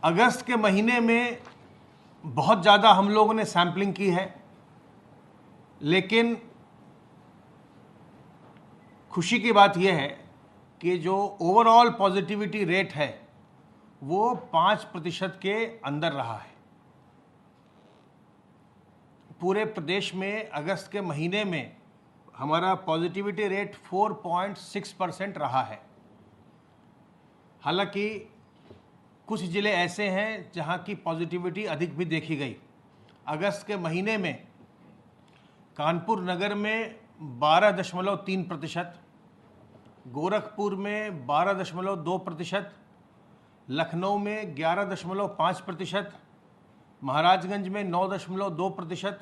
अगस्त के महीने में बहुत ज़्यादा हम लोगों ने सैंपलिंग की है, लेकिन खुशी की बात यह है कि जो ओवरऑल पॉजिटिविटी रेट है वो 5% के अंदर रहा है। पूरे प्रदेश में अगस्त के महीने में हमारा पॉजिटिविटी रेट 4.6% रहा है। हालांकि कुछ ज़िले ऐसे हैं जहां की पॉजिटिविटी अधिक भी देखी गई। अगस्त के महीने में कानपुर नगर में 12.3%, गोरखपुर में 12.2%, लखनऊ में 11.5%, महाराजगंज में 9.2%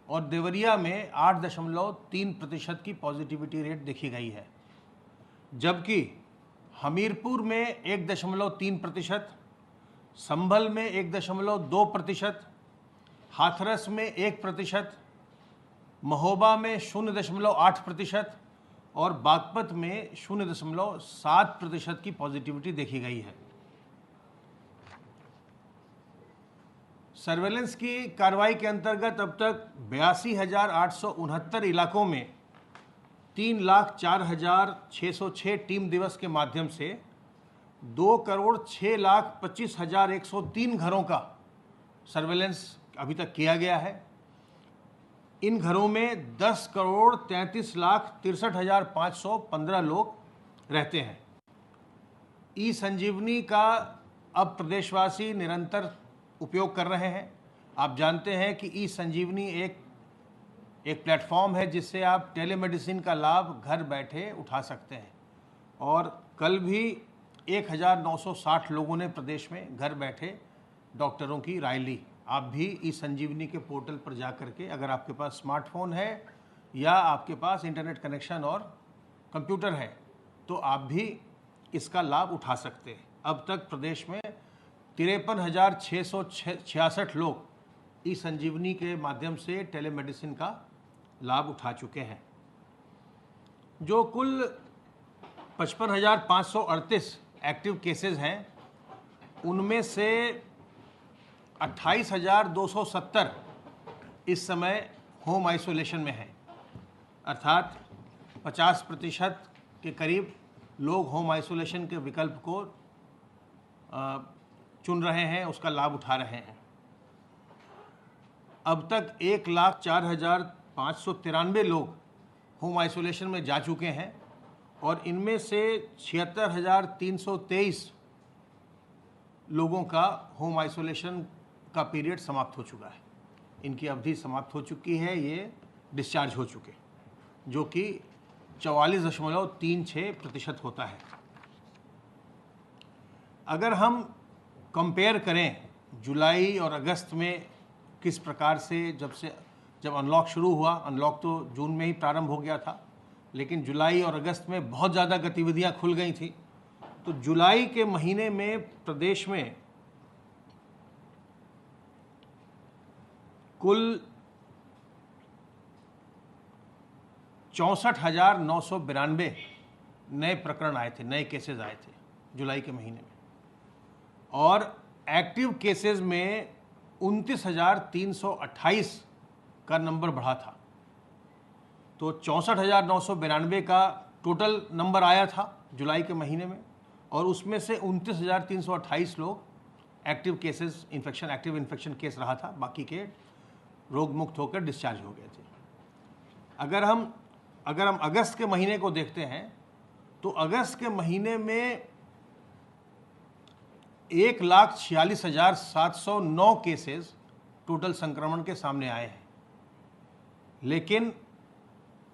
और देवरिया में 8.3% की पॉजिटिविटी रेट देखी गई है। जबकि हमीरपुर में 1.3%, संभल में 1.2%, हाथरस में 1%, महोबा में 0.8% और बागपत में 0.7% की पॉजिटिविटी देखी गई है। सर्वेलेंस की कार्रवाई के अंतर्गत अब तक 82,869 इलाकों में 3,04,606 टीम दिवस के माध्यम से 2,06,25,103 घरों का सर्वेलेंस अभी तक किया गया है। इन घरों में 10,33,63,515 लोग रहते हैं। ई संजीवनी का अब प्रदेशवासी निरंतर उपयोग कर रहे हैं। आप जानते हैं कि ई संजीवनी एक प्लेटफॉर्म है जिससे आप टेलीमेडिसिन का लाभ घर बैठे उठा सकते हैं और कल भी 1,960 लोगों ने प्रदेश में घर बैठे डॉक्टरों की राय ली। आप भी ई संजीवनी के पोर्टल पर जा कर के, अगर आपके पास स्मार्टफोन है या आपके पास इंटरनेट कनेक्शन और कंप्यूटर है, तो आप भी इसका लाभ उठा सकते हैं। अब तक प्रदेश में 53,666 लोग ई संजीवनी के माध्यम से टेलीमेडिसिन का लाभ उठा चुके हैं। जो कुल 55,538 एक्टिव केसेस हैं, उनमें से 28,270 इस समय होम आइसोलेशन में हैं, अर्थात 50% के करीब लोग होम आइसोलेशन के विकल्प को चुन रहे हैं, उसका लाभ उठा रहे हैं। अब तक 1,04,593 लोग होम आइसोलेशन में जा चुके हैं और इनमें से 76,323 लोगों का होम आइसोलेशन का पीरियड समाप्त हो चुका है। इनकी अवधि समाप्त हो चुकी है, ये डिस्चार्ज हो चुके, जो कि 44.36% होता है। अगर हम कंपेयर करें जुलाई और अगस्त में किस प्रकार से जब अनलॉक शुरू हुआ, अनलॉक तो जून में ही प्रारंभ हो गया था, लेकिन जुलाई और अगस्त में बहुत ज़्यादा गतिविधियां खुल गई थी। तो जुलाई के महीने में प्रदेश में कुल 64,992 नए प्रकरण आए थे, नए केसेस आए थे जुलाई के महीने में, और एक्टिव केसेस में 29,328 का नंबर बढ़ा था। तो 64,992 का टोटल नंबर आया था जुलाई के महीने में, और उसमें से 29,328 लोग active cases active infection case रहा था, बाकी के रोग मुक्त होकर डिस्चार्ज हो गए थे। अगर हम अगस्त के महीने को देखते हैं तो अगस्त के महीने में 1,46,709 केसेस टोटल संक्रमण के सामने आए हैं, लेकिन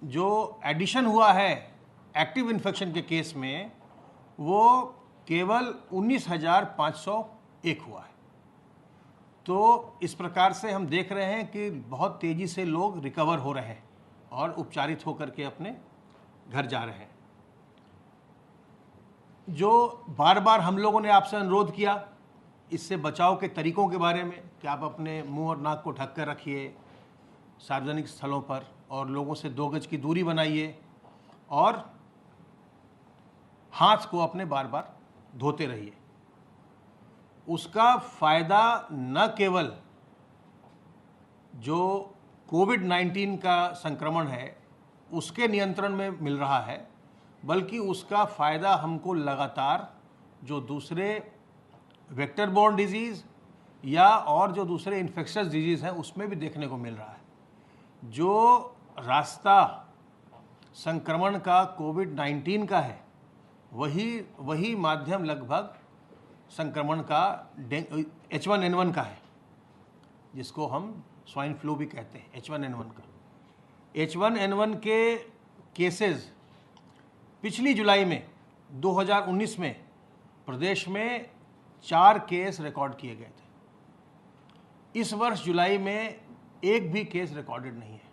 जो एडिशन हुआ है एक्टिव इन्फेक्शन के केस में वो केवल 19,501 हुआ है। तो इस प्रकार से हम देख रहे हैं कि बहुत तेज़ी से लोग रिकवर हो रहे हैं और उपचारित होकर के अपने घर जा रहे हैं। जो बार बार हम लोगों ने आपसे अनुरोध किया इससे बचाव के तरीकों के बारे में कि आप अपने मुंह और नाक को ढक कर रखिए सार्वजनिक स्थलों पर, और लोगों से 2 गज की दूरी बनाइए और हाथ को अपने बार बार धोते रहिए। उसका फ़ायदा न केवल जो कोविड-19 का संक्रमण है उसके नियंत्रण में मिल रहा है, बल्कि उसका फ़ायदा हमको लगातार जो दूसरे वेक्टर बोर्न डिजीज़ या और जो दूसरे इन्फेक्शस डिजीज़ हैं उसमें भी देखने को मिल रहा है। जो रास्ता संक्रमण का कोविड-19 का है वही माध्यम लगभग संक्रमण का H1N1 का है, जिसको हम स्वाइन फ्लू भी कहते हैं। H1N1 का H1N1 के केसेस पिछली जुलाई में 2019 में प्रदेश में 4 केस रिकॉर्ड किए गए थे। इस वर्ष जुलाई में एक भी केस रिकॉर्डेड नहीं है।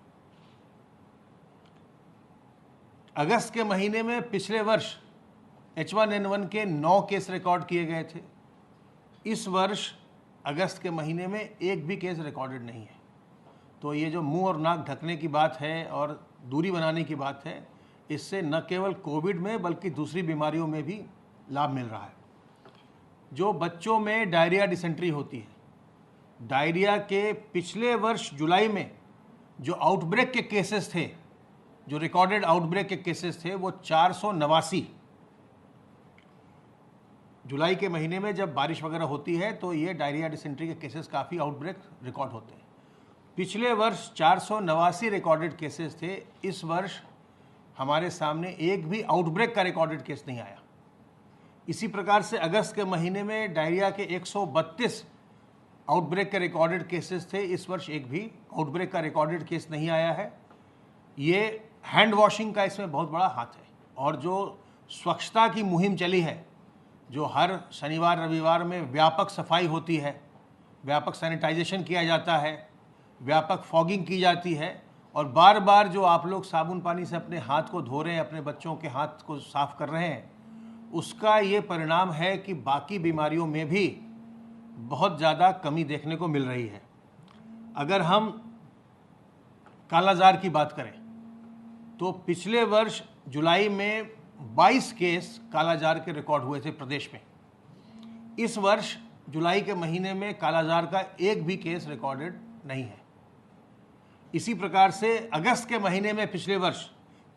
अगस्त के महीने में पिछले वर्ष H1N1 के 9 केस रिकॉर्ड किए गए थे। इस वर्ष अगस्त के महीने में एक भी केस रिकॉर्डेड नहीं है। तो ये जो मुंह और नाक ढकने की बात है और दूरी बनाने की बात है, इससे न केवल कोविड में बल्कि दूसरी बीमारियों में भी लाभ मिल रहा है। जो बच्चों में डायरिया डिसेंट्री होती है, डायरिया के पिछले वर्ष जुलाई में जो आउटब्रेक के केसेस थे, जो रिकॉर्डेड आउटब्रेक के केसेस थे, वो 489। जुलाई के महीने में जब बारिश वगैरह होती है तो ये डायरिया डिसेंट्री के केसेस काफ़ी आउटब्रेक रिकॉर्ड होते हैं। पिछले वर्ष 489 रिकॉर्डेड केसेस थे। इस वर्ष हमारे सामने एक भी आउटब्रेक का रिकॉर्डेड केस नहीं आया। इसी प्रकार से अगस्त के महीने में डायरिया के 132 आउटब्रेक के रिकॉर्डेड केसेस थे। इस वर्ष एक भी आउटब्रेक का रिकॉर्डेड केस नहीं आया है। ये हैंड वॉशिंग का इसमें बहुत बड़ा हाथ है। और जो स्वच्छता की मुहिम चली है, जो हर शनिवार रविवार में व्यापक सफाई होती है, व्यापक सैनिटाइजेशन किया जाता है, व्यापक फॉगिंग की जाती है, और बार बार जो आप लोग साबुन पानी से अपने हाथ को धो रहे हैं, अपने बच्चों के हाथ को साफ कर रहे हैं, उसका ये परिणाम है कि बाकी बीमारियों में भी बहुत ज़्यादा कमी देखने को मिल रही है। अगर हम कालाजार की बात करें तो पिछले वर्ष जुलाई में 22 केस कालाजार के रिकॉर्ड हुए थे प्रदेश में। इस वर्ष जुलाई के महीने में कालाजार का एक भी केस रिकॉर्डेड नहीं है। इसी प्रकार से अगस्त के महीने में पिछले वर्ष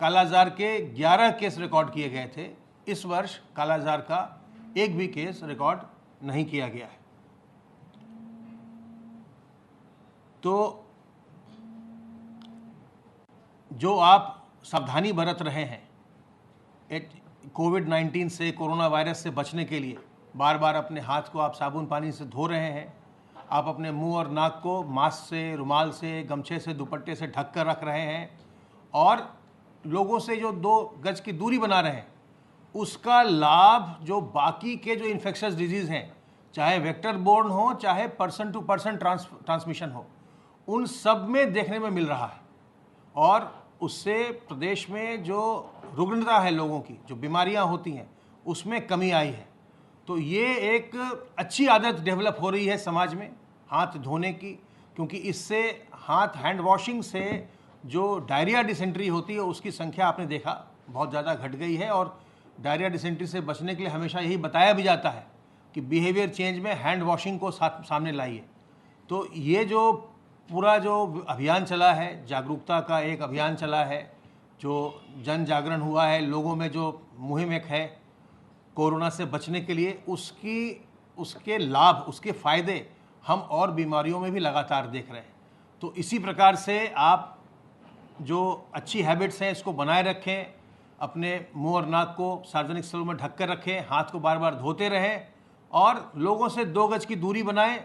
कालाजार के 11 केस रिकॉर्ड किए गए थे। इस वर्ष कालाजार का एक भी केस रिकॉर्ड नहीं किया गया है। तो जो आप सावधानी बरत रहे हैं कोविड-19 से, कोरोना वायरस से बचने के लिए, बार बार अपने हाथ को आप साबुन पानी से धो रहे हैं, आप अपने मुंह और नाक को मास्क से, रुमाल से, गमछे से, दुपट्टे से ढक कर रख रहे हैं, और लोगों से जो 2 गज की दूरी बना रहे हैं, उसका लाभ जो बाकी के जो इन्फेक्शस डिजीज़ हैं, चाहे वेक्टर बोर्न हो, चाहे पर्सन टू पर्सन ट्रांसमिशन हो, उन सब में देखने में मिल रहा है। और उससे प्रदेश में जो रुग्णता है लोगों की, जो बीमारियां होती हैं, उसमें कमी आई है। तो ये एक अच्छी आदत डेवलप हो रही है समाज में हाथ धोने की, क्योंकि इससे हैंड वॉशिंग से जो डायरिया डिसेंट्री होती है उसकी संख्या आपने देखा बहुत ज़्यादा घट गई है। और डायरिया डिसेंट्री से बचने के लिए हमेशा यही बताया भी जाता है कि बिहेवियर चेंज में हैंड वॉशिंग को सामने लाइए। तो ये जो पूरा जो अभियान चला है, जागरूकता का एक अभियान चला है, जो जन जागरण हुआ है, लोगों में जो मुहिम एक है कोरोना से बचने के लिए, उसके लाभ, उसके फ़ायदे हम और बीमारियों में भी लगातार देख रहे हैं। तो इसी प्रकार से आप जो अच्छी हैबिट्स हैं इसको बनाए रखें, अपने मुंह और नाक को सार्वजनिक स्थलों में ढक कर रखें, हाथ को बार बार धोते रहें, और लोगों से 2 गज की दूरी बनाएं।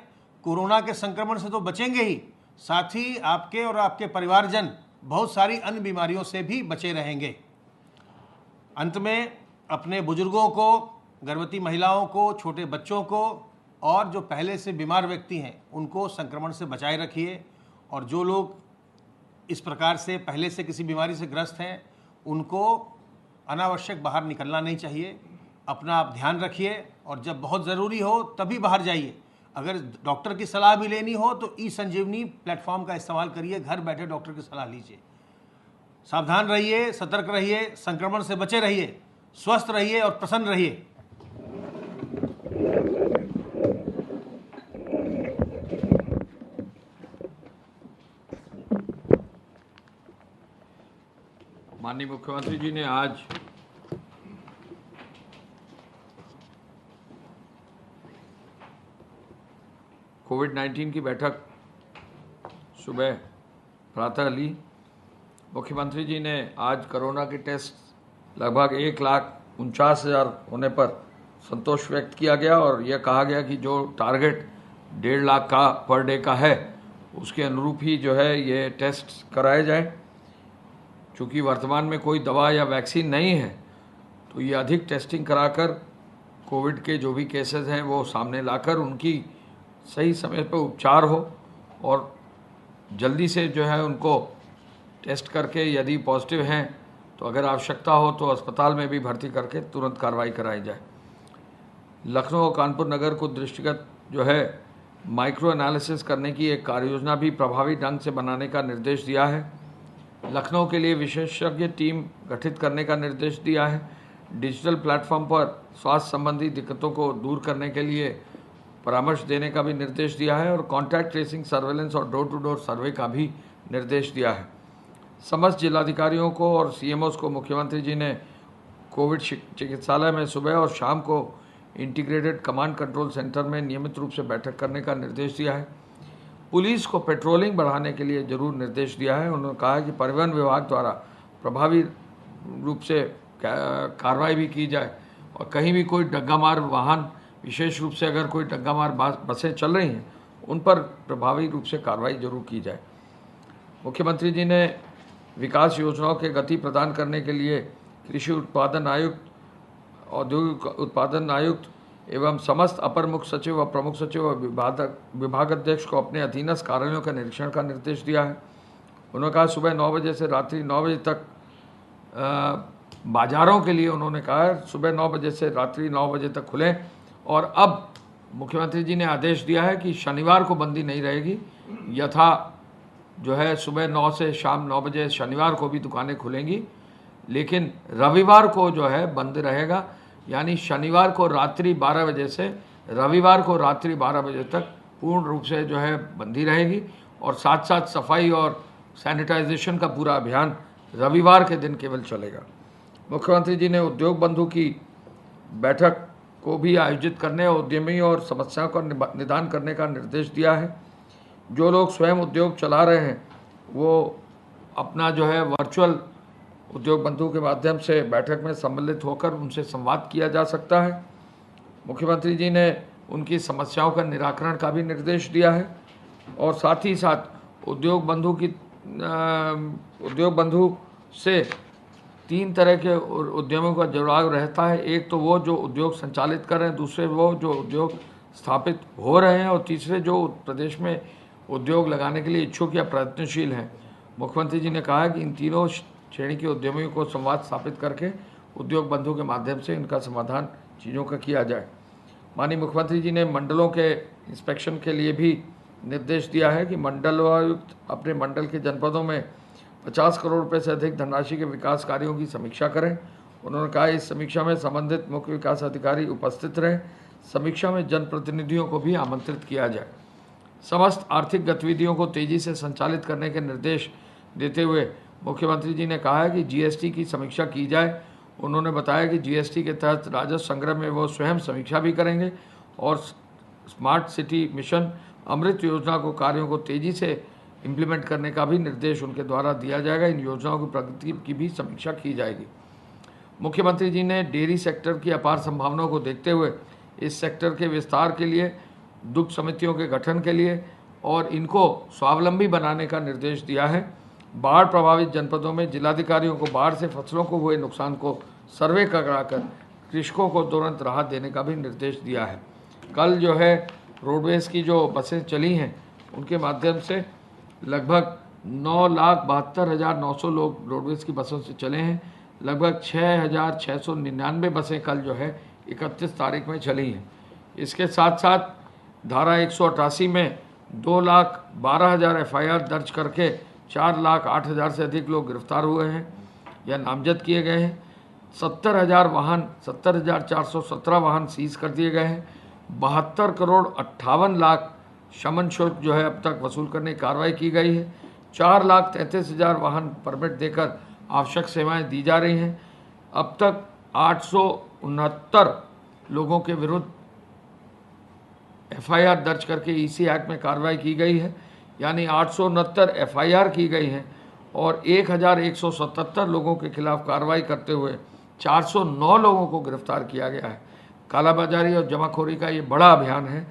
कोरोना के संक्रमण से तो बचेंगे ही, साथ ही आपके और आपके परिवारजन बहुत सारी अन्य बीमारियों से भी बचे रहेंगे। अंत में अपने बुजुर्गों को, गर्भवती महिलाओं को, छोटे बच्चों को और जो पहले से बीमार व्यक्ति हैं उनको संक्रमण से बचाए रखिए। और जो लोग इस प्रकार से पहले से किसी बीमारी से ग्रस्त हैं उनको अनावश्यक बाहर निकलना नहीं चाहिए। अपना आप ध्यान रखिए, और जब बहुत ज़रूरी हो तभी बाहर जाइए। अगर डॉक्टर की सलाह भी लेनी हो तो ई-संजीवनी प्लेटफॉर्म का इस्तेमाल करिए, घर बैठे डॉक्टर की सलाह लीजिए। सावधान रहिए, सतर्क रहिए, संक्रमण से बचे रहिए, स्वस्थ रहिए और प्रसन्न रहिए। माननीय मुख्यमंत्री जी ने आज कोविड-19 की बैठक सुबह प्रातः ली। मुख्यमंत्री जी ने आज कोरोना के टेस्ट लगभग 1,49,000 होने पर संतोष व्यक्त किया गया और यह कहा गया कि जो टारगेट 1.5 लाख का पर डे का है उसके अनुरूप ही जो है ये टेस्ट कराए जाए। चूँकि वर्तमान में कोई दवा या वैक्सीन नहीं है तो ये अधिक टेस्टिंग कराकर कोविड के जो भी केसेस हैं वो सामने लाकर उनकी सही समय पर उपचार हो और जल्दी से जो है उनको टेस्ट करके यदि पॉजिटिव हैं तो अगर आवश्यकता हो तो अस्पताल में भी भर्ती करके तुरंत कार्रवाई कराई जाए। लखनऊ और कानपुर नगर को दृष्टिगत जो है माइक्रो एनालिसिस करने की एक कार्ययोजना भी प्रभावी ढंग से बनाने का निर्देश दिया है। लखनऊ के लिए विशेषज्ञ टीम गठित करने का निर्देश दिया है। डिजिटल प्लेटफॉर्म पर स्वास्थ्य संबंधी दिक्कतों को दूर करने के लिए परामर्श देने का भी निर्देश दिया है और कॉन्टैक्ट ट्रेसिंग, सर्वेलेंस और डोर टू डोर सर्वे का भी निर्देश दिया है। समस्त जिलाधिकारियों को और सीएमओस को मुख्यमंत्री जी ने कोविड चिकित्सालय में सुबह और शाम को इंटीग्रेटेड कमांड कंट्रोल सेंटर में नियमित रूप से बैठक करने का निर्देश दिया है। पुलिस को पेट्रोलिंग बढ़ाने के लिए जरूर निर्देश दिया है। उन्होंने कहा है कि परिवहन विभाग द्वारा प्रभावी रूप से कार्रवाई भी की जाए और कहीं भी कोई डग्गामार वाहन, विशेष रूप से अगर कोई डग्गामार बसें चल रही हैं उन पर प्रभावी रूप से कार्रवाई जरूर की जाए। मुख्यमंत्री जी ने विकास योजनाओं के गति प्रदान करने के लिए कृषि उत्पादन आयुक्त, औद्योगिक उत्पादन आयुक्त एवं समस्त अपर मुख्य सचिव व प्रमुख सचिव व विभागाध्यक्ष को अपने अधीनस्थ कार्यालयों का निरीक्षण का निर्देश दिया है। उन्होंने कहा सुबह 9 बजे से रात्रि 9 बजे तक बाजारों के लिए उन्होंने कहा है सुबह 9 बजे से रात्रि 9 बजे तक खुलें और अब मुख्यमंत्री जी ने आदेश दिया है कि शनिवार को बंदी नहीं रहेगी। यथा जो है सुबह 9 से शाम 9 बजे शनिवार को भी दुकानें खुलेंगी, लेकिन रविवार को जो है बंद रहेगा। यानी शनिवार को रात्रि 12 बजे से रविवार को रात्रि 12 बजे तक पूर्ण रूप से जो है बंदी रहेगी और साथ साथ सफाई और सैनिटाइजेशन का पूरा अभियान रविवार के दिन केवल चलेगा। मुख्यमंत्री जी ने उद्योग बंधु की बैठक को भी आयोजित करने और उद्यमी और समस्याओं का निदान करने का निर्देश दिया है। जो लोग स्वयं उद्योग चला रहे हैं वो अपना जो है वर्चुअल उद्योग बंधु के माध्यम से बैठक में सम्मिलित होकर उनसे संवाद किया जा सकता है। मुख्यमंत्री जी ने उनकी समस्याओं का निराकरण का भी निर्देश दिया है और साथ ही साथ उद्योग बंधु से 3 तरह के उद्यमों का जुड़ाव रहता है। एक तो वो जो उद्योग संचालित कर रहे हैं, दूसरे वो जो उद्योग स्थापित हो रहे हैं और तीसरे जो प्रदेश में उद्योग लगाने के लिए इच्छुक या प्रयत्नशील हैं। मुख्यमंत्री जी ने कहा है कि इन तीनों श्रेणी के उद्यमियों को संवाद स्थापित करके उद्योग बंधु के माध्यम से इनका समाधान चीज़ों का किया जाए। माननीय मुख्यमंत्री जी ने मंडलों के इंस्पेक्शन के लिए भी निर्देश दिया है कि मंडलायुक्त अपने मंडल के जनपदों में 50 करोड़ रुपए से अधिक धनराशि के विकास कार्यों की समीक्षा करें। उन्होंने कहा इस समीक्षा में संबंधित मुख्य विकास अधिकारी उपस्थित रहें। समीक्षा में जनप्रतिनिधियों को भी आमंत्रित किया जाए। समस्त आर्थिक गतिविधियों को तेजी से संचालित करने के निर्देश देते हुए मुख्यमंत्री जी ने कहा है कि जीएसटी की समीक्षा की जाए। उन्होंने बताया कि जीएसटी के तहत राजस्व संग्रह में वो स्वयं समीक्षा भी करेंगे और स्मार्ट सिटी मिशन अमृत योजना को कार्यों को तेजी से इम्प्लीमेंट करने का भी निर्देश उनके द्वारा दिया जाएगा। इन योजनाओं की प्रगति की भी समीक्षा की जाएगी। मुख्यमंत्री जी ने डेयरी सेक्टर की अपार संभावनाओं को देखते हुए इस सेक्टर के विस्तार के लिए, दुग्ध समितियों के गठन के लिए और इनको स्वावलंबी बनाने का निर्देश दिया है। बाढ़ प्रभावित जनपदों में जिलाधिकारियों को बाढ़ से फसलों को हुए नुकसान को सर्वे कराकर कृषकों को तुरंत राहत देने का भी निर्देश दिया है। कल जो है रोडवेज़ की जो बसें चली हैं उनके माध्यम से लगभग 9,72,900 लोग रोडवेज़ की बसों से चले हैं। लगभग 6,699 बसें कल जो है 31 तारीख में चली हैं। इसके साथ साथ धारा 188 में 2,12,000 FIR दर्ज करके 4,08,000 से अधिक लोग गिरफ्तार हुए हैं या नामजद किए गए हैं। 70,417 वाहन सीज कर दिए गए हैं। 72 करोड़ 58 लाख शमन शुल्क जो है अब तक वसूल करने की कार्रवाई की गई है। 4,33,000 वाहन परमिट देकर आवश्यक सेवाएं दी जा रही हैं। अब तक 869 लोगों के विरुद्ध एफआईआर दर्ज करके ईसी एक्ट में कार्रवाई की गई है, यानी 869 एफआईआर की गई हैं और 1177 लोगों के खिलाफ कार्रवाई करते हुए 409 लोगों को गिरफ्तार किया गया है। कालाबाजारी और जमाखोरी का ये बड़ा अभियान है।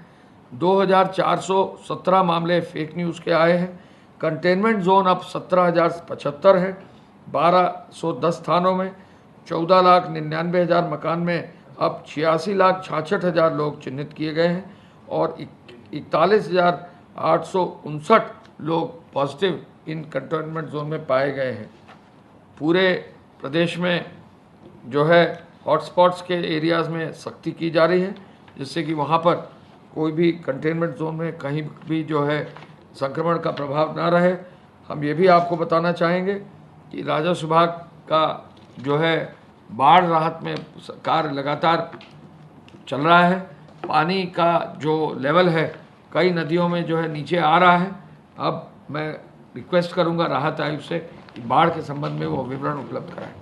2417 मामले फेक न्यूज़ के आए हैं। कंटेनमेंट जोन अब 17,075 है। 1210 थानों में 14,99,000 मकान में अब 86,66,000 लोग चिन्हित किए गए हैं और 41,859 लोग पॉजिटिव इन कंटेनमेंट जोन में पाए गए हैं। पूरे प्रदेश में जो है हॉटस्पॉट्स के एरियाज़ में सख्ती की जा रही है, जिससे कि वहाँ पर कोई भी कंटेनमेंट जोन में कहीं भी जो है संक्रमण का प्रभाव ना रहे। हम ये भी आपको बताना चाहेंगे कि राजस्व विभाग का जो है बाढ़ राहत में कार्य लगातार चल रहा है। पानी का जो लेवल है कई नदियों में जो है नीचे आ रहा है। अब मैं रिक्वेस्ट करूंगा राहत आयुक्त से कि बाढ़ के संबंध में वो विवरण उपलब्ध कराएं।